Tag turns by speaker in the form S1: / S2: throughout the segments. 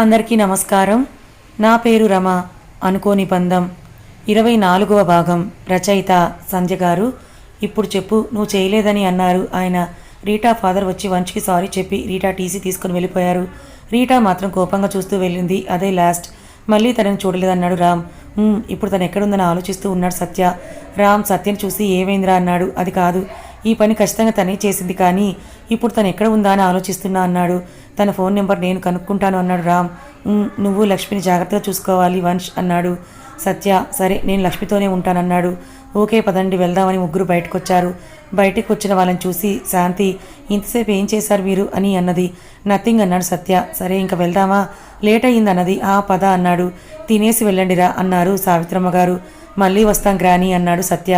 S1: అందరికీ నమస్కారం. నా పేరు రమ. అనుకోని బంధం 24వ భాగం. రచయిత సంధ్య గారు. ఇప్పుడు చెప్పు, నువ్వు చేయలేదని అన్నారు ఆయన. రీటా ఫాదర్ వచ్చి వంచ్కి సారీ చెప్పి రీటా టీసీ తీసుకుని వెళ్ళిపోయారు. రీటా మాత్రం కోపంగా చూస్తూ వెళ్ళింది. అదే లాస్ట్. మళ్ళీ తనని చూడలేదన్నాడు రామ్. ఇప్పుడు తను ఎక్కడుందని ఆలోచిస్తూ ఉన్నాడు సత్య. రామ్ సత్యని చూసి ఏమైందిరా అన్నాడు. అది కాదు, ఈ పని ఖచ్చితంగా తనే చేసింది, కానీ ఇప్పుడు తను ఎక్కడ ఉందా అని ఆలోచిస్తున్నా అన్నాడు. తన ఫోన్ నెంబర్ నేను కనుక్కుంటాను అన్నాడు రామ్. నువ్వు లక్ష్మిని జాగ్రత్తగా చూసుకోవాలి వంశ్ అన్నాడు సత్య. సరే, నేను లక్ష్మితోనే ఉంటానన్నాడు. ఓకే పదండి వెళ్దామని ముగ్గురు బయటకు వచ్చారు. బయటకు వచ్చిన వాళ్ళని చూసి శాంతి, ఇంతసేపు ఏం చేశారు మీరు అని అన్నది. నథింగ్ అన్నాడు సత్య. సరే ఇంకా వెళ్దామా, లేట్ అయ్యింది అన్నది. పద అన్నాడు. తినేసి వెళ్ళండిరా అన్నారు సావిత్రమ్మ గారు. మళ్ళీ వస్తాం గ్రాని అన్నాడు సత్య.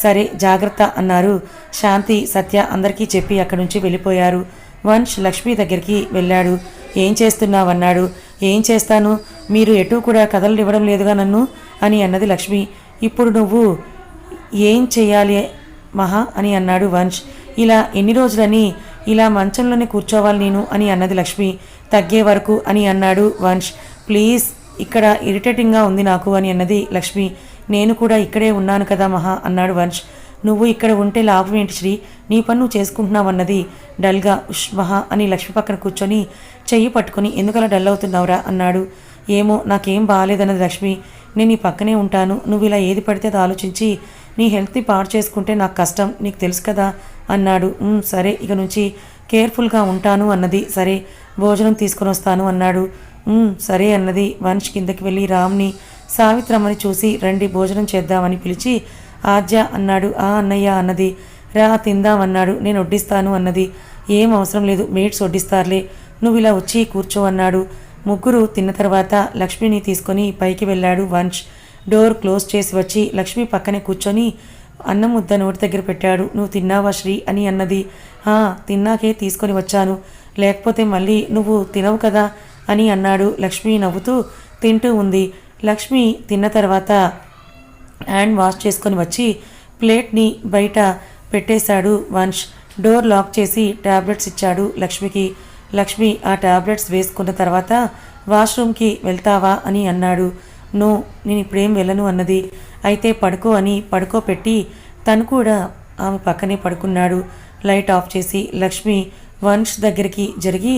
S1: సరే జాగ్రత్త అన్నారు శాంతి. సత్య అందరికీ చెప్పి అక్కడి నుంచి వెళ్ళిపోయారు. వంశ్ లక్ష్మి దగ్గరికి వెళ్ళాడు. ఏం చేస్తున్నావన్నాడు. ఏం చేస్తాను, మీరు ఎటూ కూడా కథలు లేదుగా నన్ను అని అన్నది లక్ష్మి. ఇప్పుడు నువ్వు ఏం చెయ్యాలి మహా అని అన్నాడు వంశ్. ఇలా ఎన్ని రోజులని ఇలా మంచంలోనే కూర్చోవాలి నేను అని అన్నది లక్ష్మి. తగ్గే వరకు అని అన్నాడు వంశ్. ప్లీజ్, ఇక్కడ ఇరిటేటింగ్గా ఉంది నాకు అని అన్నది లక్ష్మి. నేను కూడా ఇక్కడే ఉన్నాను కదా మహా అన్నాడు వంశ్. నువ్వు ఇక్కడ ఉంటే లాభం ఏంటి శ్రీ, నీ పని నువ్వు చేసుకుంటున్నావన్నది డల్గా. మహా అని లక్ష్మి పక్కన కూర్చొని చెయ్యి పట్టుకొని ఎందుకలా డల్ అవుతున్నావురా అన్నాడు. ఏమో నాకేం బాగాలేదన్నది లక్ష్మి. నేను నీ పక్కనే ఉంటాను, నువ్వు ఇలా ఏది పడితే అది ఆలోచించి నీ హెల్త్ని పాడు చేసుకుంటే నాకు కష్టం, నీకు తెలుసు కదా అన్నాడు. సరే, ఇక నుంచి కేర్ఫుల్గా ఉంటాను అన్నది. సరే, భోజనం తీసుకొని వస్తాను అన్నాడు. సరే అన్నది. వంశ్ కిందకి వెళ్ళి రామ్ని సావిత్రమ్మని చూసి రండి భోజనం చేద్దామని పిలిచి ఆద్య అన్నాడు. అన్నయ్య అన్నది. రా తిందామన్నాడు. నేను వడ్డిస్తాను అన్నది. ఏం అవసరం లేదు, మేట్స్ వడ్డిస్తారులే, నువ్వు ఇలా వచ్చి కూర్చో అన్నాడు. ముగ్గురు తిన్న తర్వాత లక్ష్మిని తీసుకొని పైకి వెళ్ళాడు వంశ్. డోర్ క్లోజ్ చేసి వచ్చి లక్ష్మి పక్కనే కూర్చొని అన్నం ముద్ద నోటి దగ్గర పెట్టాడు. నువ్వు తిన్నావా శ్రీ అని అన్నది. తిన్నాకే తీసుకొని వచ్చాను, లేకపోతే మళ్ళీ నువ్వు తినవు కదా అని అన్నాడు. లక్ష్మి నవ్వుతూ తింటూ ఉంది. లక్ష్మి తిన్న తర్వాత హ్యాండ్ వాష్ చేసుకొని వచ్చి ప్లేట్ని బయట పెట్టేశాడు వంశ్. డోర్ లాక్ చేసి ట్యాబ్లెట్స్ ఇచ్చాడు లక్ష్మికి. లక్ష్మి ఆ ట్యాబ్లెట్స్ వేసుకున్న తర్వాత వాష్రూమ్కి వెళ్తావా అని అన్నాడు. నో, నేను ఇప్పుడేం వెళ్ళను అన్నది. అయితే పడుకో అని పడుకోపెట్టి తను కూడా ఆమె పక్కనే పడుకున్నాడు. లైట్ ఆఫ్ చేసి లక్ష్మి వంశ్ దగ్గరికి జరిగి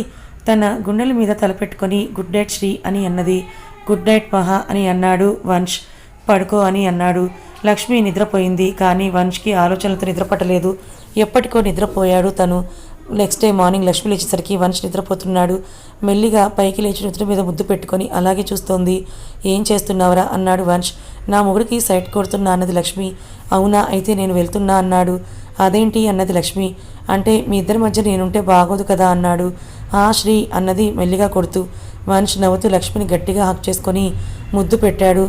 S1: తన గుండెల మీద తలపెట్టుకొని గుడ్ నైట్ శ్రీ అని అన్నది. గుడ్ నైట్ మహా అని అన్నాడు వంశ్. పడుకో అని అన్నాడు. లక్ష్మి నిద్రపోయింది, కానీ వంశ్కి ఆలోచనలతో నిద్రపట్టలేదు. ఎప్పటికో నిద్రపోయాడు తను. నెక్స్ట్ డే మార్నింగ్ లక్ష్మి లేచేసరికి వంశ్ నిద్రపోతున్నాడు. మెల్లిగా పైకి లేచి నుదురు మీద ముద్దు పెట్టుకొని అలాగే చూస్తోంది. ఏం చేస్తున్నావురా అన్నాడు వంశ్. నా మొగుడికి సైట్ కొడుతున్నా అన్నది లక్ష్మి. అవునా, అయితే నేను వెళ్తున్నా అన్నాడు. అదేంటి అన్నది లక్ష్మి. అంటే మీ ఇద్దరి మధ్య నేనుంటే బాగోదు కదా అన్నాడు. శ్రీ అన్నది మెల్లిగా కొడుతూ. వంశ్ నవ్వుతూ లక్ష్మిని గట్టిగా హక్ చేసుకొని ముద్దు పెట్టాడు.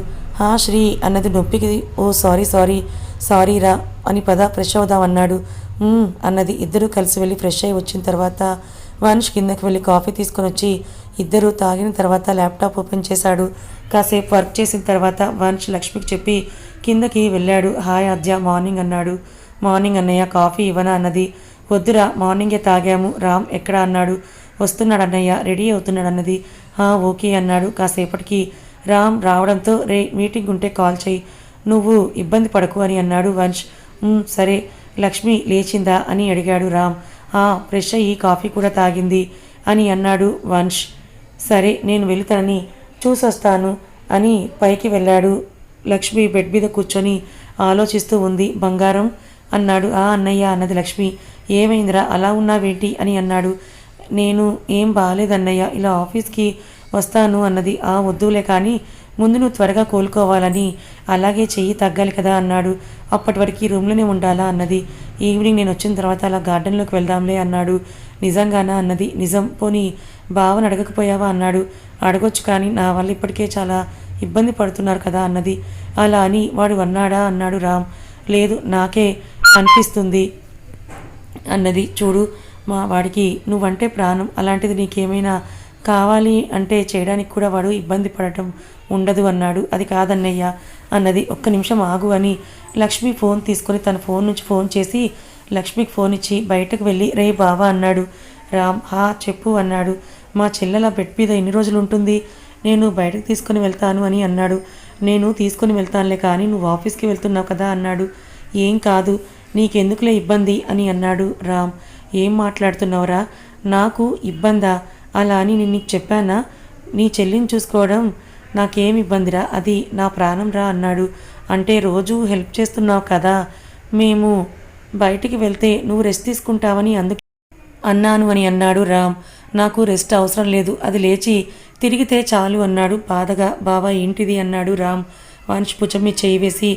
S1: శ్రీ అన్నది నొప్పికి. ఓ సారీ రా అని పద ఫ్రెష్ అవుదాం అన్నాడు. అన్నది. ఇద్దరూ కలిసి వెళ్ళి ఫ్రెష్ అయ్యి వచ్చిన తర్వాత వంశ్ కిందకి వెళ్ళి కాఫీ తీసుకొని వచ్చి ఇద్దరు తాగిన తర్వాత ల్యాప్టాప్ ఓపెన్ చేశాడు. కాసేపు వర్క్ చేసిన తర్వాత వంశ్ లక్ష్మికి చెప్పి కిందకి వెళ్ళాడు. హాయ్ ఆద్య, మార్నింగ్ అన్నాడు. మార్నింగ్ అన్నయ్య, కాఫీ ఇవ్వనా అన్నది. వద్దురా, మార్నింగే తాగాము. రామ్ ఎక్కడా అన్నాడు. వస్తున్నాడు అన్నయ్య, రెడీ అవుతున్నాడు అన్నది. ఓకే అన్నాడు. కాసేపటికి రామ్ రావడంతో మీటింగ్ ఉంటే కాల్ చేయి, నువ్వు ఇబ్బంది పడకు అని అన్నాడు వంశ్. సరే. లక్ష్మి లేచిందా అని అడిగాడు రామ్. ఫ్రెష్ అయ్యి కాఫీ కూడా తాగింది అని అన్నాడు వంశ్. సరే, నేను వెళుతానని చూసొస్తాను అని పైకి వెళ్ళాడు. లక్ష్మి బెడ్ మీద కూర్చొని ఆలోచిస్తూ ఉంది. బంగారం అన్నాడు. అన్నయ్య అన్నది లక్ష్మి. ఏమైందిరా అలా ఉన్నావేంటి అని అన్నాడు. నేను ఏం బాగాలేదన్నయ్య, ఇలా ఆఫీస్కి వస్తాను అన్నది. వద్దులే, కానీ ముందు నువ్వు త్వరగా కోలుకోవాలని, అలాగే చెయ్యి తగ్గాలి కదా అన్నాడు. అప్పటి వరకు రూమ్లోనే ఉండాలా అన్నది. ఈవినింగ్ నేను వచ్చిన తర్వాత అలా గార్డెన్లోకి వెళ్దాంలే అన్నాడు. నిజంగానా అన్నది. నిజం. పోనీ బావని అడగకపోయావా అన్నాడు. అడగొచ్చు, కానీ నా వల్ల ఇప్పటికే చాలా ఇబ్బంది పడుతున్నారు కదా అన్నది. అలా అని వాడు అన్నాడా అన్నాడు రామ్. లేదు, నాకే అనిపిస్తుంది అన్నది. చూడు, మా వాడికి నువ్వంటే ప్రాణం, అలాంటిది నీకేమైనా కావాలి అంటే చేయడానికి కూడా వాడు ఇబ్బంది పడటం ఉండదు అన్నాడు. అది కాదన్నయ్య అన్నది. ఒక్క నిమిషం ఆగు అని లక్ష్మి ఫోన్ తీసుకొని తన ఫోన్ నుంచి ఫోన్ చేసి లక్ష్మికి ఫోన్ ఇచ్చి బయటకు వెళ్ళి రే బావా అన్నాడు. రామ్ చెప్పు అన్నాడు. మా చెల్లెల బెడ్ మీద ఎన్ని రోజులు ఉంటుంది, నేను బయటకు తీసుకొని వెళ్తాను అని అన్నాడు. నేను తీసుకొని వెళ్తానులే కానీ నువ్వు ఆఫీస్కి వెళ్తున్నావు కదా అన్నాడు. ఏం కాదు, నీకెందుకులే ఇబ్బంది అని అన్నాడు రామ్. ఏం మాట్లాడుతున్నావురా, నాకు ఇబ్బందా? అలా అని నేను నీకు చెప్పానా? నీ చెల్లిని చూసుకోవడం నాకేం ఇబ్బందిరా, అది నా ప్రాణం రా అన్నాడు. అంటే రోజు హెల్ప్ చేస్తున్నావు కదా, మేము బయటికి వెళ్తే నువ్వు రెస్ట్ తీసుకుంటావని అందుకే అన్నాను అని అన్నాడు రామ్. నాకు రెస్ట్ అవసరం లేదు, అది లేచి తిరిగితే చాలు అన్నాడు బాధగా. బావా ఏంటిది అన్నాడు రామ్. వంశ్ భుజం మీద చేయి వేసి,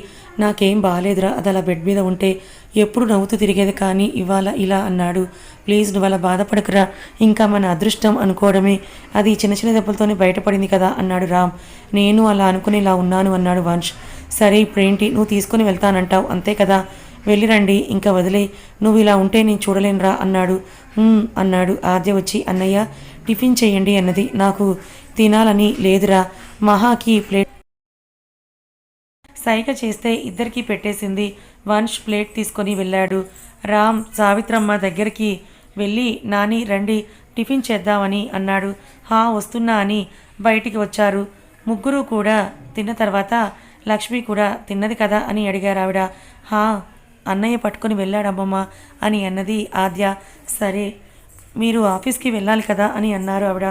S1: నాకేం బాగాలేదురా, అది అలా బెడ్ మీద ఉంటే ఎప్పుడు నవ్వుతూ తిరిగేది కానీ ఇవాళ ఇలా అన్నాడు. ప్లీజ్ నువ్వు అలా బాధపడకురా, ఇంకా మన అదృష్టం అనుకోవడమే, అది చిన్న చిన్న దెబ్బలతోనే బయటపడింది కదా అన్నాడు రామ్. నేను అలా అనుకుని ఇలా ఉన్నాను అన్నాడు వంశ్. సరే ఇప్పుడేంటి, నువ్వు తీసుకొని వెళ్తానంటావు అంతే కదా, వెళ్ళిరండి ఇంకా వదిలే, నువ్వు ఇలా ఉంటే నేను చూడలేనురా అన్నాడు. అన్నాడు. ఆద్య వచ్చి అన్నయ్య టిఫిన్ చేయండి అన్నది. నాకు తినాలని లేదురా. మహాకి ప్లేట్ సైగ చేస్తే ఇద్దరికీ పెట్టేసింది. వంశ్ ప్లేట్ తీసుకొని వెళ్ళాడు. రామ్ సావిత్రమ్మ దగ్గరికి వెళ్ళి నాని రండి టిఫిన్ చేద్దామని అన్నాడు. వస్తున్నా అని బయటికి వచ్చారు. ముగ్గురు కూడా తిన్న తర్వాత లక్ష్మి కూడా తిన్నది కదా అని అడిగారు ఆవిడ. అన్నయ్య పట్టుకొని వెళ్ళాడమ్మమ్మ అని అన్నది ఆద్య. సరే మీరు ఆఫీస్కి వెళ్ళాలి కదా అని అన్నారు ఆవిడ.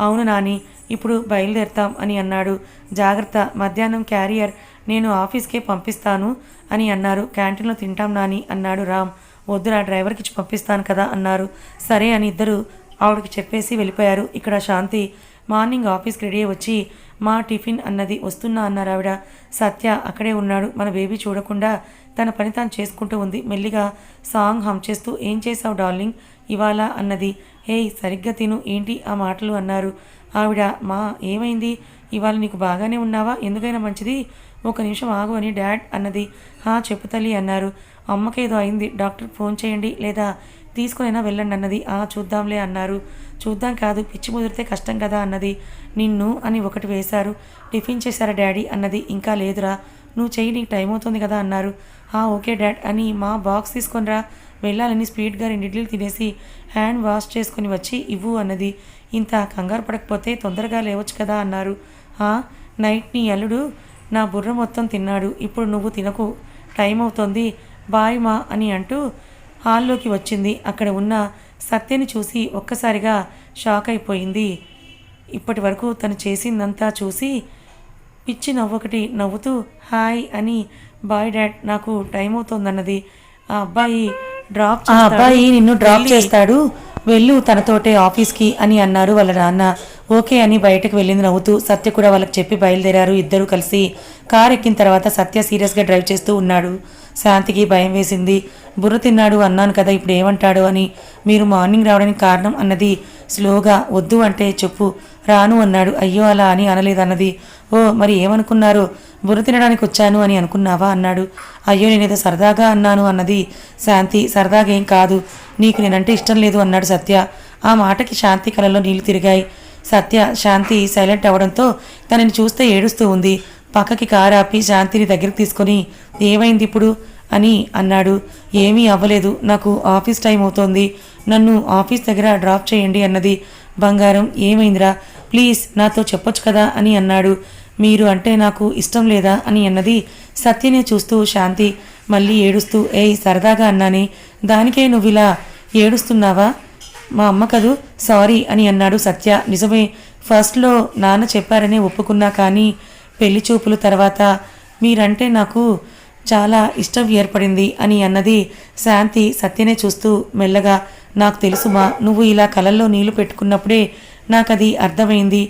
S1: అవును నాని, ఇప్పుడు బయలుదేరుతాం అని అన్నాడు. జాగ్రత్త, మధ్యాహ్నం క్యారియర్ నేను ఆఫీస్కే పంపిస్తాను అని అన్నారు. క్యాంటీన్లో తింటాం నాని అన్నాడు రామ్. వద్దురా, డ్రైవర్కి ఇచ్చి పంపిస్తాను కదా అన్నారు. సరే అని ఇద్దరు ఆవిడకి చెప్పేసి వెళ్ళిపోయారు. ఇక్కడ శాంతి మార్నింగ్ ఆఫీస్కి రెడీ వచ్చి మా టిఫిన్ అన్నది. వస్తున్నా అన్నారు ఆవిడ. సత్య అక్కడే ఉన్నాడు. మన బేబీ చూడకుండా తన పని తాను చేసుకుంటూ ఉంది. మెల్లిగా సాంగ్ హమ్ చేస్తూ ఏం చేసావు డార్లింగ్ ఇవాళ అన్నది. సరిగ్గా తిను, ఏంటి ఆ మాటలు అన్నారు ఆవిడ. మా ఏమైంది, ఇవాళ నీకు బాగానే ఉన్నావా, ఎందుకైనా మంచిది ఒక నిమిషం ఆగు అని డాడ్ అన్నది. చెప్పు తల్లి అన్నారు. అమ్మకేదో అయింది, డాక్టర్కి ఫోన్ చేయండి లేదా తీసుకునైనా వెళ్ళండి అన్నది. చూద్దాంలే అన్నారు. చూద్దాం కాదు, పిచ్చి ముదిరితే కష్టం కదా అన్నది. నిన్ను అని ఒకటి వేశారు. టిఫిన్ చేశారా డాడీ అన్నది. ఇంకా లేదురా, నువ్వు చెయ్యి, నీకు టైం అవుతుంది కదా అన్నారు. ఓకే డాడ్ అని మా బాక్స్ తీసుకొనిరా, వెళ్ళాలని స్పీడ్గా 2 ఇడ్లీలు తినేసి హ్యాండ్ వాష్ చేసుకుని వచ్చి ఇవ్వు అన్నది. ఇంత కంగారు పడకపోతే తొందరగా లేవచ్చు కదా అన్నారు. నైట్ నీ అల్లుడు నా బుర్ర మొత్తం తిన్నాడు, ఇప్పుడు నువ్వు తినకు, టైం అవుతుంది, బాయ్ మా అని అంటూ హాల్లోకి వచ్చింది. అక్కడ ఉన్న సత్యని చూసి ఒక్కసారిగా షాక్ అయిపోయింది. ఇప్పటి వరకు తను చేసిందంతా చూసి పిచ్చి నవ్వొకటి నవ్వుతూ హాయ్ అని బాయ్ డాడ్ నాకు టైం అవుతోందన్నది. ఆ అబ్బాయి నిన్ను డ్రాప్ చేస్తాడు, వెళ్ళు తనతోటే ఆఫీస్కి అని అన్నారు వాళ్ళ నాన్న. ఓకే అని బయటకు వెళ్ళింది నవ్వుతూ. సత్య కూడా వాళ్ళకి చెప్పి బయలుదేరారు. ఇద్దరు కలిసి కార్ ఎక్కిన తర్వాత సత్య సీరియస్గా డ్రైవ్ చేస్తూ ఉన్నాడు. శాంతికి భయం వేసింది. బుర్ర తిన్నాడు అన్నాను కదా, ఇప్పుడు ఏమంటాడు అని. మీరు మార్నింగ్ రావడానికి కారణం అన్నది స్లోగా. వద్దు అంటే చెప్పు, రాను అన్నాడు. అయ్యో అలా అని అనలేదన్నది. మరి ఏమనుకున్నారు, బుర్ర తినడానికి వచ్చాను అని అనుకున్నావా అన్నాడు. అయ్యో నేనేదో సరదాగా అన్నాను అన్నది శాంతి. సరదాగా ఏం కాదు, నీకు నేనంటే ఇష్టం లేదు అన్నాడు సత్య. ఆ మాటకి శాంతి కళ్ళలో నీళ్లు తిరిగాయి. శాంతి సైలెంట్ అవ్వడంతో తనని చూస్తే ఏడుస్తూ ఉంది. పక్కకి కారు ఆపి శాంతిని దగ్గరికి తీసుకొని ఏమైంది ఇప్పుడు అని అన్నాడు. ఏమీ అవ్వలేదు, నాకు ఆఫీస్ టైం అవుతోంది, నన్ను ఆఫీస్ దగ్గర డ్రాప్ చేయండి అన్నది. బంగారం ఏమైందిరా, ప్లీజ్ నాతో చెప్పొచ్చు కదా అని అన్నాడు. మీరు అంటే నాకు ఇష్టం లేదా అని అన్నది. సత్యనే చూస్తూ శాంతి మళ్ళీ ఏడుస్తూ సరదాగా అన్నానే, దానికే నువ్వు ఇలా ఏడుస్తున్నావా, మా అమ్మ కదూ, సారీ అని అన్నాడు సత్య. నిజమే, ఫస్ట్లో నాన్న చెప్పారనే ఒప్పుకున్నా, కానీ పెళ్లి చూపుల తర్వాత మీరంటే నాకు చాలా ఇష్టం ఏర్పడింది అని అన్నది శాంతి. సత్యనే చూస్తూ మెల్లగా, నాకు తెలుసుమా, నువ్వు ఇలా కళ్ళల్లో నీళ్లు పెట్టుకున్నప్పుడే నాకు అది అర్థమైంది.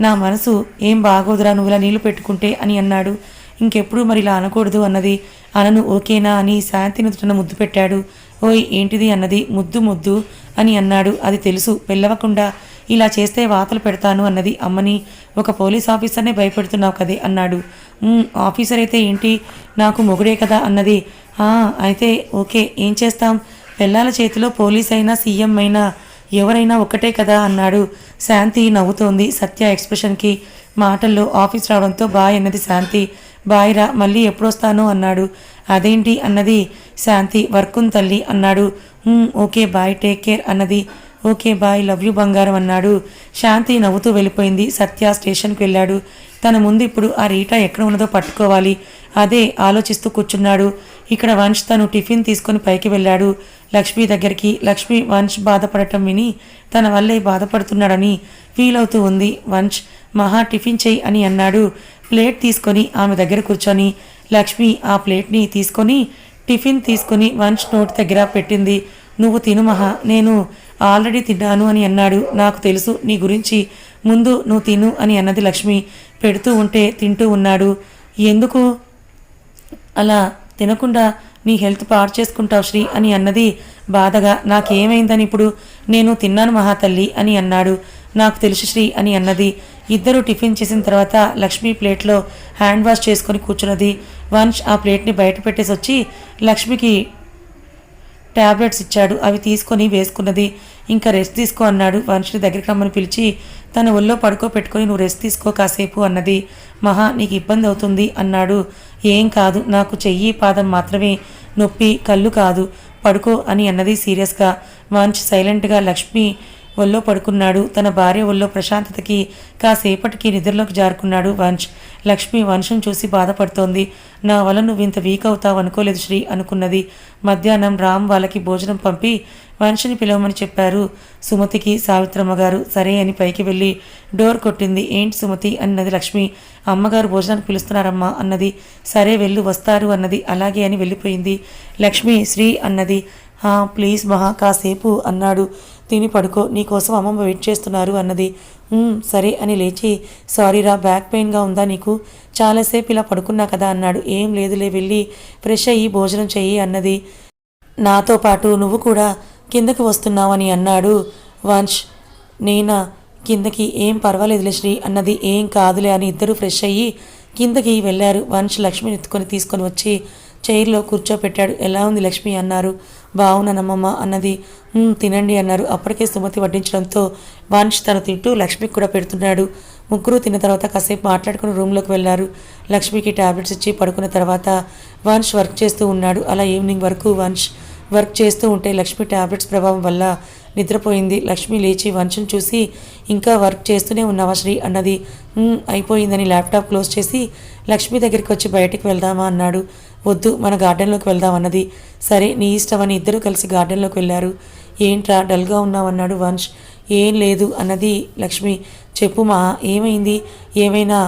S1: నా మనసు ఏం బాగోదురా నువ్వు ఇలా నీళ్లు పెట్టుకుంటే అని అన్నాడు. ఇంకెప్పుడు మరి ఇలా అనకూడదు అన్నది. అనను, ఓకేనా అని శాంతిని తన ముద్దు పెట్టాడు. ఓయ్ ఏంటిది అన్నది. ముద్దు అని అన్నాడు. అది తెలుసు, పెళ్ళవకుండా ఇలా చేస్తే వాతలు పెడతాను అన్నది. అమ్మని ఒక పోలీస్ ఆఫీసర్నే భయపెడుతున్నావు కదే అన్నాడు. ఆఫీసర్ అయితే ఏంటి, నాకు మొగుడే కదా అన్నది. అయితే ఓకే, ఏం చేస్తాం, పిల్లల చేతిలో పోలీస్ అయినా సీఎం అయినా ఎవరైనా ఒక్కటే కదా అన్నాడు. శాంతి నవ్వుతోంది సత్య ఎక్స్ప్రెషన్కి. మాటల్లో ఆఫీస్ రావడంతో బాయ్ అన్నది శాంతి. బాయ్ రా, మళ్ళీ ఎప్పుడొస్తానో అన్నాడు. అదేంటి అన్నది శాంతి. వర్క్ ఉంది తల్లి అన్నాడు. ఓకే బాయ్, టేక్ కేర్ అన్నది. ఓకే బాయ్, లవ్ యూ బంగారం అన్నాడు. శాంతి నవ్వుతూ వెళ్ళిపోయింది. సత్య స్టేషన్కి వెళ్ళాడు. తన ముందు ఇప్పుడు ఆ రీటా ఎక్కడ ఉన్నదో పట్టుకోవాలి, అదే ఆలోచిస్తూ కూర్చున్నాడు. ఇక్కడ వంశ్ తను టిఫిన్ తీసుకొని పైకి వెళ్ళాడు లక్ష్మి దగ్గరికి. లక్ష్మి వంశ్ బాధపడటం విని తన వల్లే బాధపడుతున్నాడని ఫీల్ అవుతూ ఉంది. వంశ్ మహా టిఫిన్ చెయ్యి అని అన్నాడు. ప్లేట్ తీసుకొని ఆమె దగ్గర కూర్చొని లక్ష్మి ఆ ప్లేట్ని తీసుకొని టిఫిన్ తీసుకొని వంశ్ నోటి దగ్గర పెట్టింది. నువ్వు తిను మహా, నేను ఆల్రెడీ తిన్నాను అని అన్నాడు. నాకు తెలుసు నీ గురించి, ముందు నువ్వు తిను అని అన్నది లక్ష్మి. పెడుతూ ఉంటే తింటూ ఉన్నాడు. ఎందుకు అలా తినకుండా నీ హెల్త్ పాడు చేసుకుంటావు శ్రీ అని అన్నది బాధగా. నాకేమైందని ఇప్పుడు, నేను తిన్నాను మహాతల్లి అని అన్నాడు. నాకు తెలుసు శ్రీ అని అన్నది. ఇద్దరు టిఫిన్ చేసిన తర్వాత లక్ష్మి ప్లేట్లో హ్యాండ్ వాష్ చేసుకొని కూర్చున్నది. వంశ్ ఆ ప్లేట్ని బయట పెట్టేసి వచ్చి లక్ష్మికి ట్యాబ్లెట్స్ ఇచ్చాడు. అవి తీసుకొని వేసుకున్నది. ఇంకా రెస్ట్ తీసుకో అన్నాడు. వంశని దగ్గరికి రమ్మని పిలిచి తన ఒళ్ళో పడుకోపెట్టుకొని నువ్వు రెస్ట్ తీసుకో కాసేపు అన్నది. మహా నీకు ఇబ్బంది అవుతుంది అన్నాడు. ఏం కాదు, నాకు చెయ్యి పాదం మాత్రమే నొప్పి, కళ్ళు కాదు, పడుకో అని అన్నది సీరియస్గా. వంశ్ సైలెంట్గా లక్ష్మి ఒళ్ళో పడుకున్నాడు. తన భార్య ఒళ్ళో ప్రశాంతతకి కాసేపటికి నిద్రలోకి జారుకున్నాడు వంశ్. లక్ష్మి వంశం చూసి బాధపడుతోంది. నా వల్ల నువ్వు ఇంత వీక్ అవుతావు అనుకోలేదు శ్రీ అనుకున్నది. మధ్యాహ్నం రామ్ వాళ్ళకి భోజనం పంపి వంశని పిలవమని చెప్పారు సుమతికి సావిత్రమ్మ గారు. సరే అని పైకి వెళ్ళి డోర్ కొట్టింది. ఏంటి సుమతి అన్నది లక్ష్మి. అమ్మగారు భోజనానికి పిలుస్తున్నారమ్మా అన్నది. సరే వెళ్ళు, వస్తారు అన్నది. అలాగే అని వెళ్ళిపోయింది. లక్ష్మి శ్రీ అన్నది. ప్లీజ్ మహా కాసేపు అన్నాడు. తిని పడుకో, నీకోసం అమ్మమ్మ వెయిట్ చేస్తున్నారు అన్నది. సరే అని లేచి సారీరా, బ్యాక్ పెయిన్గా ఉందా నీకు, చాలాసేపు ఇలా పడుకున్నా కదా అన్నాడు. ఏం లేదులే, వెళ్ళి ఫ్రెష్ అయ్యి భోజనం చెయ్యి అన్నది. నాతో పాటు నువ్వు కూడా కిందకి వస్తున్నావని అన్నాడు వంశ్. నేనా కిందకి, ఏం పర్వాలేదులే శ్రీ అన్నది. ఏం కాదులే అని ఇద్దరు ఫ్రెష్ అయ్యి కిందకి వెళ్ళారు. వంశ్ లక్ష్మిని తీసుకొని వచ్చి చైర్లో కూర్చోపెట్టాడు. ఎలా ఉంది లక్ష్మి అన్నారు. బాగున్నానమ్మమ్మ అన్నది. తినండి అన్నారు. అప్పటికే సుమతి వడ్డించడంతో వంశ్ తను తింటూ లక్ష్మికి కూడా పెడుతున్నాడు. ముగ్గురు తిన్న తర్వాత కాసేపు మాట్లాడుకుని రూమ్లోకి వెళ్ళారు. లక్ష్మికి ట్యాబ్లెట్స్ ఇచ్చి పడుకున్న తర్వాత వంశ్ వర్క్ చేస్తూ ఉన్నాడు. అలా ఈవినింగ్ వరకు వంశ్ వర్క్ చేస్తూ ఉంటే లక్ష్మి ట్యాబ్లెట్స్ ప్రభావం వల్ల నిద్రపోయింది. లక్ష్మి లేచి వంశం చూసి ఇంకా వర్క్ చేస్తూనే ఉన్నావా శ్రీ అన్నది. అయిపోయిందని ల్యాప్టాప్ క్లోజ్ చేసి లక్ష్మి దగ్గరికి వచ్చి బయటికి వెళ్దామా అన్నాడు. వద్దు, మన గార్డెన్లోకి వెళ్దాం అన్నది. సరే నీ ఇష్టం అని ఇద్దరు కలిసి గార్డెన్లోకి వెళ్ళారు. ఏంట్రా డల్గా ఉన్నావన్నాడు వంశ్. ఏం లేదు అన్నది లక్ష్మి. చెప్పు మా, ఏమైంది, ఏమైనా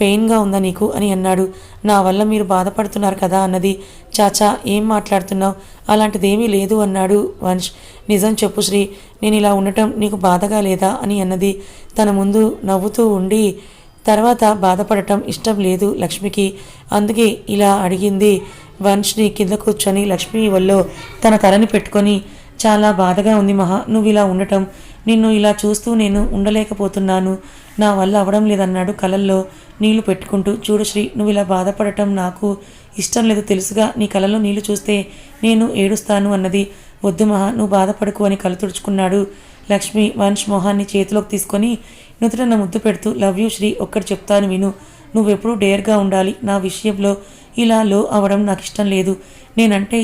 S1: పెయిన్గా ఉందా నీకు అని అన్నాడు. నా వల్ల మీరు బాధపడుతున్నారు కదా అన్నది. చాచా ఏం మాట్లాడుతున్నావు, అలాంటిదేమీ లేదు అన్నాడు వంశ్. నిజం చెప్పు శ్రీ, నేను ఇలా ఉండటం నీకు బాధగా లేదా అని అన్నది. తన ముందు నవ్వుతూ ఉండి తర్వాత బాధపడటం ఇష్టం లేదు లక్ష్మికి, అందుకే ఇలా అడిగింది. వంశ్ని కింద కూర్చొని లక్ష్మి వల్ల తన తలని పెట్టుకొని చాలా బాధగా ఉంది మహా, నువ్వు ఇలా ఉండటం, నిన్ను ఇలా చూస్తూ నేను ఉండలేకపోతున్నాను, నా వల్ల అవడం లేదన్నాడు కళ్ళల్లో నీళ్లు పెట్టుకుంటూ. చూడు శ్రీ, నువ్వు ఇలా బాధపడటం నాకు ఇష్టం లేదు తెలుసుగా, నీ కళ్ళలో నీళ్లు చూస్తే నేను ఏడుస్తాను అన్నది. వద్దు మహా, నువ్వు బాధపడకు అని కళ్ళు తుడుచుకున్నాడు. లక్ష్మి వంశ్ మొహాన్ని చేతిలోకి తీసుకొని నుదుటన్న ముద్దు పెడుతూ, లవ్ యూ శ్రీ, ఒక్కటి చెప్తాను విను, నువ్వెప్పుడూ డేర్గా ఉండాలి, నా విషయంలో ఇలా లో అవ్వడం నాకు ఇష్టం లేదు, నేనంటే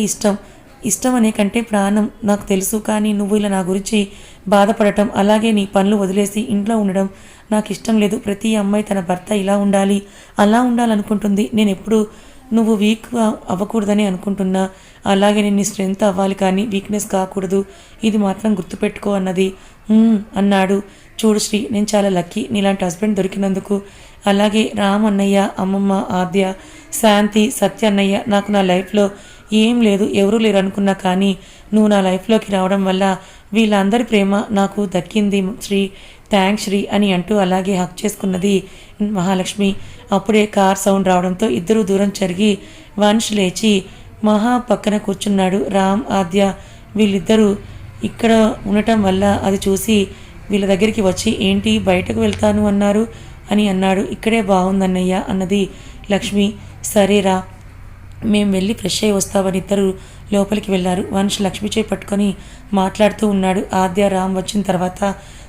S1: ఇష్టం అనే కంటే ప్రాణం నాకు తెలుసు, కానీ నువ్వు ఇలా నా గురించి బాధపడటం, అలాగే నీ పనులు వదిలేసి ఇంట్లో ఉండడం నాకు ఇష్టం లేదు. ప్రతి అమ్మాయి తన భర్త ఇలా ఉండాలి అలా ఉండాలనుకుంటుంది, నేను ఎప్పుడు నువ్వు వీక్ అవ్వకూడదని అనుకుంటున్నా, అలాగే నేను స్ట్రెంగ్త్ అవ్వాలి కానీ వీక్నెస్ కాకూడదు, ఇది మాత్రం గుర్తుపెట్టుకో అన్నది. అన్నాడు. చూడు శ్రీ, నేను చాలా లక్కీ నీలాంటి హస్బెండ్ దొరికినందుకు, అలాగే రామ్ అన్నయ్య, అమ్మమ్మ, ఆద్య, శాంతి, సత్య అన్నయ్య, నాకు నా లైఫ్లో ఏం లేదు, ఎవరూ లేరు అనుకున్నా, కానీ నువ్వు నా లైఫ్లోకి రావడం వల్ల వీళ్ళందరి ప్రేమ నాకు దక్కింది శ్రీ, థ్యాంక్స్ శ్రీ అని అంటూ అలాగే హక్ చేసుకున్నది మహాలక్ష్మి. అప్పుడే కార్ సౌండ్ రావడంతో ఇద్దరూ దూరం జరిగి వంశ్ లేచి మహా పక్కన కూర్చున్నాడు. రామ్, ఆద్య వీళ్ళిద్దరూ ఇక్కడ ఉండటం వల్ల అది చూసి వీళ్ళ దగ్గరికి వచ్చి, ఏంటి బయటకు వెళ్తాను అన్నారు అని అన్నాడు. ఇక్కడే బాగుందన్నయ్య అన్నది లక్ష్మి. సరేరా, మేము వెళ్ళి ఫ్రెష్ అయ్యి వస్తామని ఇద్దరు లోపలికి వెళ్ళారు. వంశ్ లక్ష్మి చేయి పట్టుకొని మాట్లాడుతూ ఉన్నాడు. ఆద్య, రామ్ వచ్చిన తర్వాత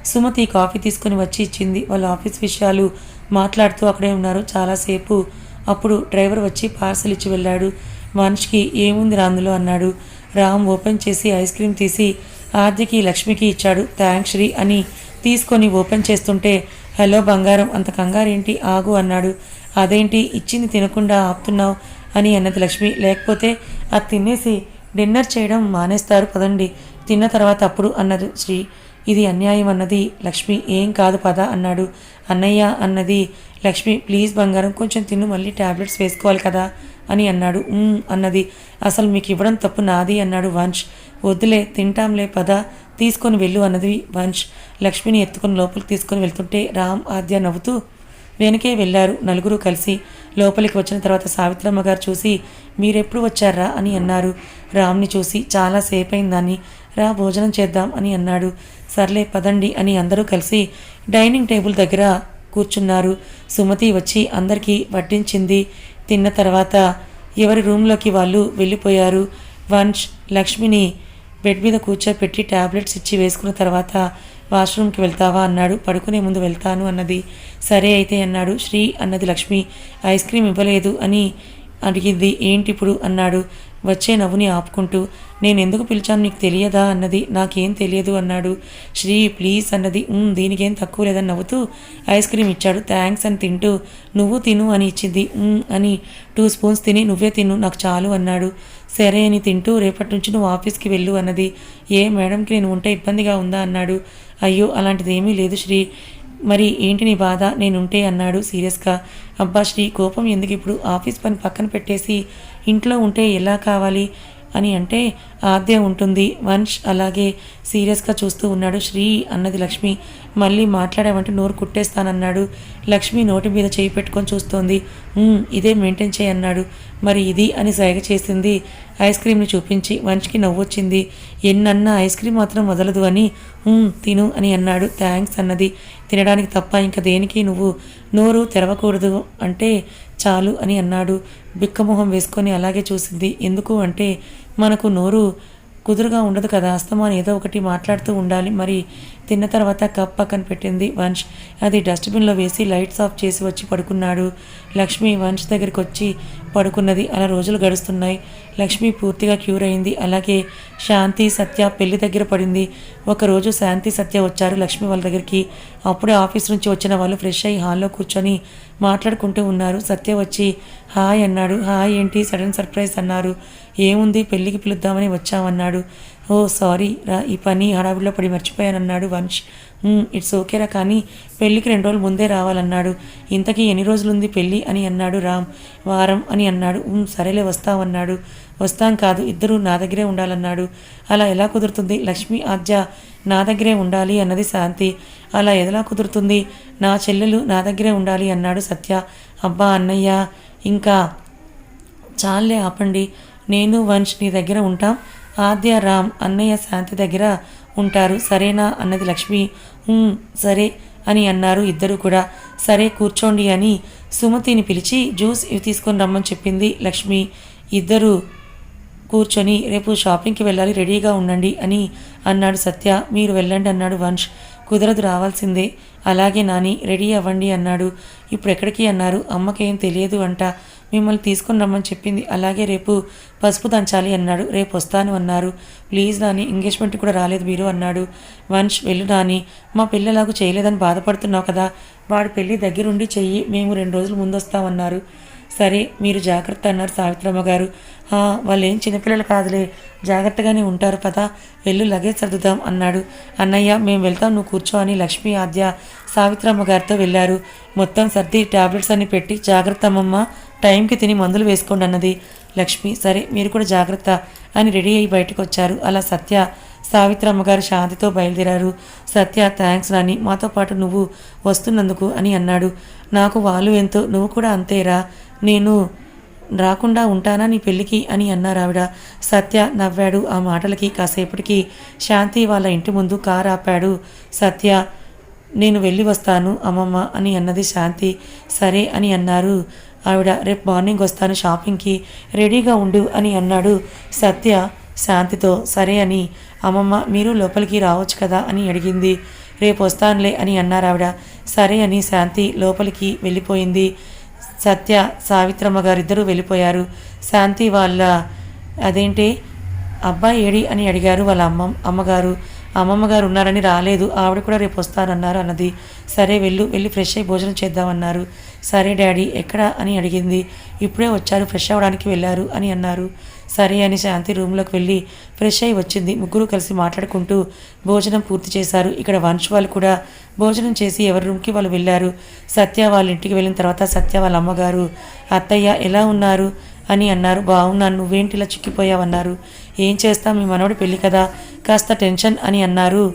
S1: సుమతి కాఫీ తీసుకొని వచ్చి ఇచ్చింది. వాళ్ళ ఆఫీస్ విషయాలు మాట్లాడుతూ అక్కడే ఉన్నారు చాలాసేపు. అప్పుడు డ్రైవర్ వచ్చి పార్సల్ ఇచ్చి వెళ్ళాడు. వంశ్కి ఏముంది అందులో అన్నాడు. రామ్ ఓపెన్ చేసి ఐస్ క్రీమ్ తీసి ఆద్యకి లక్ష్మికి ఇచ్చాడు. థ్యాంక్స్ శ్రీ అని తీసుకొని ఓపెన్ చేస్తుంటే, హలో బంగారం, అంత కంగారేంటి, ఆగు అన్నాడు. అదేంటి ఇచ్చింది తినకుండా ఆపుతున్నావు అని అన్నది లక్ష్మి. లేకపోతే అది తినేసి డిన్నర్ చేయడం మానేస్తారు, పదండి, తిన్న తర్వాత అప్పుడు అన్నది శ్రీ. ఇది అన్యాయం అన్నది లక్ష్మి. ఏం కాదు పద అన్నాడు. అన్నయ్య అన్నది లక్ష్మి. ప్లీజ్ బంగారం, కొంచెం తిను, మళ్ళీ ట్యాబ్లెట్స్ వేసుకోవాలి కదా అని అన్నాడు. అన్నది. అసలు మీకు ఇవ్వడం తప్పు నాది అన్నాడు వంశ్. వద్దులే, తింటాంలే, పద తీసుకొని వెళ్ళు అన్నది వంశ్. లక్ష్మిని ఎత్తుకొని లోపలికి తీసుకొని వెళ్తుంటే రామ్, ఆద్య నవ్వుతూ వెనకే వెళ్ళారు. నలుగురు కలిసి లోపలికి వచ్చిన తర్వాత సావిత్రమ్మ గారు చూసి, మీరెప్పుడు వచ్చారా అని అన్నారు. రామ్ని చూసి, చాలా సేపు అయిందాన్ని, రా భోజనం చేద్దాం అని అన్నాడు. సర్లే పదండి అని అందరూ కలిసి డైనింగ్ టేబుల్ దగ్గర కూర్చున్నారు. సుమతి వచ్చి అందరికీ వడ్డించింది. తిన్న తర్వాత ఎవరి రూమ్లోకి వాళ్ళు వెళ్ళిపోయారు. వంశ్ లక్ష్మిని బెడ్ మీద కూర్చోపెట్టి ట్యాబ్లెట్స్ ఇచ్చి వేసుకున్న తర్వాత వాష్రూమ్కి వెళ్తావా అన్నాడు. పడుకునే ముందు వెళ్తాను అన్నది. సరే అయితే అన్నాడు. శ్రీ అన్నది లక్ష్మి. ఐస్ క్రీమ్ ఇవ్వలేదు అని అడిగింది. ఏంటిప్పుడు అన్నాడు వచ్చే నవ్వుని ఆపుకుంటూ. నేను ఎందుకు పిలిచాను నీకు తెలియదా అన్నది. నాకేం తెలియదు అన్నాడు. శ్రీ ప్లీజ్ అన్నది. దీనికేం తక్కువ లేదని నవ్వుతూ ఐస్ క్రీమ్ ఇచ్చాడు. థ్యాంక్స్ అని తింటూ, నువ్వు తిను అని ఇచ్చింది. అని 2 స్పూన్స్ తిని, నువ్వే తిను, నాకు చాలు అన్నాడు. సరే అని తింటూ, రేపటి నుంచి నువ్వు ఆఫీస్కి వెళ్ళు అన్నది. ఏ మేడంకి నేను ఉంటే ఇబ్బందిగా ఉందా అన్నాడు. అయ్యో అలాంటిది ఏమీ లేదు శ్రీ, మరి ఏంటి నీ బాధ నేనుంటే అన్నాడు సీరియస్గా. అబ్బా శ్రీ, కోపం ఎందుకు ఇప్పుడు, ఆఫీస్ పని పక్కన పెట్టేసి ఇంట్లో ఉంటే ఎలా కావాలి అని అంటే ఆద్య ఉంటుంది. వంశ్ అలాగే సీరియస్గా చూస్తూ ఉన్నాడు. శ్రీ అన్నది లక్ష్మి. మళ్ళీ మాట్లాడామంటే నోరు కుట్టేస్తానన్నాడు. లక్ష్మి నోటి మీద చేయి పెట్టుకొని చూస్తోంది. ఇదే మెయింటైన్ చేయన్నాడు. మరి ఇది అని సైగ చేసింది ఐస్ క్రీమ్ని చూపించి. వంశ్కి నవ్వొచ్చింది. ఎన్నన్నా ఐస్ క్రీమ్ మాత్రం వదలదు అని. తిను అని అన్నాడు. థ్యాంక్స్ అన్నది. తినడానికి తప్ప ఇంకా దేనికి నువ్వు నోరు తెరవకూడదు అంటే చాలు అని అన్నాడు. బిక్కమొహం వేసుకొని అలాగే చూసింది. ఎందుకు అంటే మనకు నోరు కుదురుగా ఉండదు కదా, అస్తమానం ఏదో ఒకటి మాట్లాడుతూ ఉండాలి. మరి తిన్న తర్వాత కప్ పక్కన పెట్టింది వంశ్. అది డస్ట్బిన్లో వేసి లైట్స్ ఆఫ్ చేసి వచ్చి పడుకున్నాడు. లక్ష్మి వంశ్ దగ్గరికి వచ్చి పడుకున్నది. అలా రోజులు గడుస్తున్నాయి. లక్ష్మి పూర్తిగా క్యూర్ అయింది. అలాగే శాంతి సత్య పెళ్లి దగ్గర పడింది. ఒకరోజు శాంతి సత్య వచ్చారు లక్ష్మి వాళ్ళ దగ్గరికి. అప్పుడే ఆఫీస్ నుంచి వచ్చిన వాళ్ళు ఫ్రెష్ అయ్యి హాల్లో కూర్చొని మాట్లాడుకుంటూ ఉన్నారు. సత్య వచ్చి హాయ్ అన్నాడు. హాయ్ ఏంటి సడన్ సర్ప్రైజ్ అన్నారు. ఏముంది పెళ్ళికి పిలుద్దామని వచ్చామన్నాడు. ఓ సారీ రా, ఈ పని హడావిడిలో పడి మర్చిపోయానన్నాడు వంశ్. ఇట్స్ ఓకేరా, కానీ పెళ్ళికి 2 రోజులు ముందే రావాలన్నాడు. ఇంతకీ ఎన్ని రోజులుంది పెళ్ళి అని అన్నాడు రామ్. వారం అని అన్నాడు. సరేలే వస్తామన్నాడు. వస్తాం కాదు, ఇద్దరు నా దగ్గరే ఉండాలన్నాడు. అలా ఎలా కుదురుతుంది, లక్ష్మి ఆద్య నా దగ్గరే ఉండాలి అన్నది శాంతి. అలా ఎలా కుదురుతుంది, నా చెల్లెలు నా దగ్గరే ఉండాలి అన్నాడు సత్య. అబ్బా అన్నయ్య, ఇంకా చాలే ఆపండి, నేను వంశ్ నీ దగ్గర ఉంటాం, ఆద్య రామ్ అన్నయ్య శాంతి దగ్గర ఉంటారు, సరేనా అన్నది లక్ష్మి. సరే అని అన్నారు ఇద్దరు కూడా. సరే కూర్చోండి అని సుమతిని పిలిచి జ్యూస్ ఇవి తీసుకొని రమ్మని చెప్పింది లక్ష్మి. ఇద్దరు కూర్చొని రేపు షాపింగ్కి వెళ్ళాలి, రెడీగా ఉండండి అని అన్నాడు సత్య. మీరు వెళ్ళండి అన్నాడు వంశ్. కుదరదు, రావాల్సిందే. అలాగే నాని, రెడీ అవ్వండి అన్నాడు. ఇప్పుడు ఎక్కడికి అన్నారు. అమ్మకేం తెలియదు అంట, మిమ్మల్ని తీసుకొని రమ్మని చెప్పింది. అలాగే రేపు పసుపు దంచాలి అన్నాడు. రేపు వస్తాను అన్నారు. ప్లీజ్ నాని, ఎంగేజ్మెంట్ కూడా రాలేదు మీరు అన్నాడు. వంశ్ వెళ్ళు నాని, మా పిల్లలాగు చేయలేదని బాధపడుతున్నావు కదా, వాడి పెళ్ళి దగ్గరుండి చెయ్యి, మేము 2 రోజులు ముందు వస్తామన్నారు. సరే మీరు జాగ్రత్త అన్నారు సావిత్రమ్మ గారు. వాళ్ళు ఏం చిన్నపిల్లలు కాదులే, జాగ్రత్తగానే ఉంటారు, పదా వెళ్ళు లగేజ్ సర్దుదాం అన్నాడు. అన్నయ్య మేము వెళ్తాం, నువ్వు కూర్చో అని లక్ష్మి ఆద్య సావిత్రమ్మ గారితో వెళ్ళారు. మొత్తం సర్ది ట్యాబ్లెట్స్ అన్ని పెట్టి, జాగ్రత్త అమ్మమ్మ, టైంకి తిని మందులు వేసుకోండి అన్నది లక్ష్మి. సరే మీరు కూడా జాగ్రత్త అని రెడీ అయ్యి బయటకు వచ్చారు. అలా సత్య సావిత్రమ్మ గారు శాంతితో బయలుదేరారు. సత్య థ్యాంక్స్ నాని, మాతో పాటు నువ్వు వస్తున్నందుకు అని అన్నాడు. నాకు వాళ్ళు ఎంతో, నువ్వు కూడా అంతేరా, నేను రాకుండా ఉంటానా నీ పెళ్ళికి అని అన్నారు ఆవిడ. సత్య నవ్వాడు ఆ మాటలకి. కాసేపటికి శాంతి వాళ్ళ ఇంటి ముందు కారు ఆపాడు సత్య. నేను వెళ్ళి వస్తాను అమ్మమ్మ అని అన్నది శాంతి. సరే అని అన్నారు ఆవిడ. రేపు మార్నింగ్ వస్తాను షాపింగ్కి, రెడీగా ఉండు అని అన్నాడు సత్య శాంతితో. సరే అని అమ్మమ్మ మీరు లోపలికి రావచ్చు కదా అని అడిగింది. రేపు వస్తానులే అని అన్నారు ఆవిడ. సరే అని శాంతి లోపలికి వెళ్ళిపోయింది. సత్య సావిత్రమ్మ గారిద్దరూ వెళ్ళిపోయారు. శాంతి వాళ్ళ అదేంటి అబ్బాయి ఏడి అని అడిగారు వాళ్ళ అమ్మగారు. అమ్మమ్మ గారు ఉన్నారని రాలేదు, ఆవిడ కూడా రేపు వస్తానన్నారు అన్నది. సరే వెళ్ళి ఫ్రెష్ అయ్యి భోజనం చేద్దామన్నారు. సరే డాడీ ఎక్కడ అని అడిగింది. ఇప్పుడే వచ్చారు, ఫ్రెష్ అవ్వడానికి వెళ్ళారు అని అన్నారు. సరే అని శాంతి రూమ్లోకి వెళ్ళి ఫ్రెష్ అయ్యి వచ్చింది. ముగ్గురు కలిసి మాట్లాడుకుంటూ భోజనం పూర్తి చేశారు. ఇక్కడ వంశ్ వాళ్ళు కూడా భోజనం చేసి ఎవరి రూమ్కి వాళ్ళు వెళ్ళారు. సత్య వాళ్ళ ఇంటికి వెళ్ళిన తర్వాత సత్య వాళ్ళ అమ్మగారు, అత్తయ్య ఎలా ఉన్నారు అని అన్నారు. బాగున్నాను, నువ్వేంటి ఇలా చిక్కిపోయావన్నారు. ఏం చేస్తాం, మీ మనవడి పెళ్ళి కదా, కాస్త టెన్షన్ అని అన్నారు.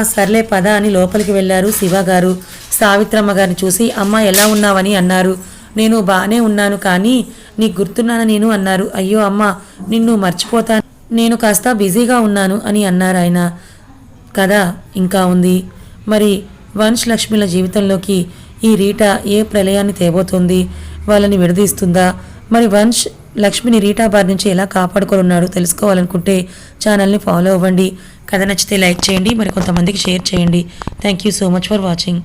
S1: సర్లే పద అని లోపలికి వెళ్ళారు శివ గారు. సావిత్రమ్మ గారిని చూసి అమ్మ ఎలా ఉన్నావని అన్నారు. నేను బాగానే ఉన్నాను, కానీ నీకు గుర్తున్నాను నేను అన్నారు. అయ్యో అమ్మ, నిన్ను మర్చిపోతాను, నేను కాస్త బిజీగా ఉన్నాను అని అన్నారు ఆయన. కదా ఇంకా ఉంది. మరి వంశ్ లక్ష్మిల జీవితంలోకి ఈ రీటా ఏ ప్రళయాన్ని తేబోతుంది? వాళ్ళని విడదీస్తుందా? మరి వంశ్ లక్ష్మిని రీటా బారి నుంచి ఎలా కాపాడుకోనున్నాడు తెలుసుకోవాలనుకుంటే ఛానల్ని ఫాలో అవ్వండి. కథ నచ్చితే లైక్ చేయండి, మరి కొంతమందికి షేర్ చేయండి. Thank you so much for watching.